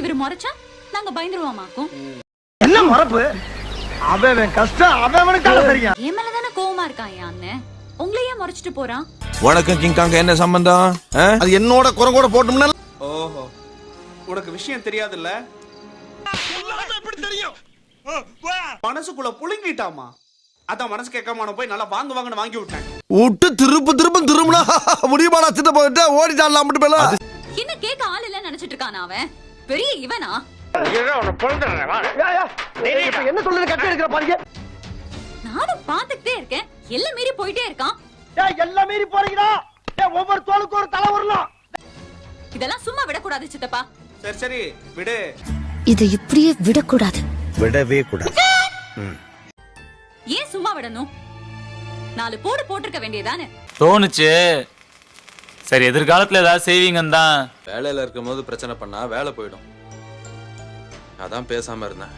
இவரு முறைச்சா நாங்க பயந்துருவோமாக்கும். என்ன மறப்பு? அவன் கஷ்டம் அவனுக்கு தெரியும். என் மேலதானே கோவமா இருக்கான் என் அண்ணன். உங்களையே முறைச்சிட்டு போறான். உனக்கும் கிங்காங்க என்ன சம்பந்தம்? அது என்னோட குரங்கோட போட்டோம்னா. ஓஹோ, உனக்கு விஷயம் தெரியாதுல்ல? மனசுக்குள்ள புழுங்கிட்டாமா. அதான் மனசு கேட்காம போய் நல்லா வாங்கன்னு வாங்கி விட்டேன். விட்டு திரும்புனா முடியுமாடா? சித்த போயிட்டு ஓடிட்டான்லாம் மட்டும் பேல. என்ன கேட்க ஆள் இல்ல நினைச்சிட்டு இருக்கான் அவன். பெரிய இவனா? என்ன சொல்றது? கட்டி எடுக்கிற பாருங்க. நானும் பாத்துக்கிட்டே இருக்கேன். எல்லாம் மீறி போயிட்டே இருக்கான். எல்லாம் மீறி போறீங்களா? ஒவ்வொரு தோளுக்கு ஒரு தலை வரலாம். இதெல்லாம் சும்மா விடக்கூடாது சித்தப்பா. சரி சரி விடு. இதை இப்படியே விடக்கூடாது. விடவே கூடாது. ஏன் சும்மா விடணும்? 4 போடு போட்டிருக்க வேண்டியதானே. தோணுச்சு. சரி, எதிர்காலத்துல ஏதாவது செய்வீங்கன்னு தான். வேலையில இருக்கும் போது பிரச்சனை பண்ணா வேலை போயிடும். அதான் பேசாம இருந்தேன்.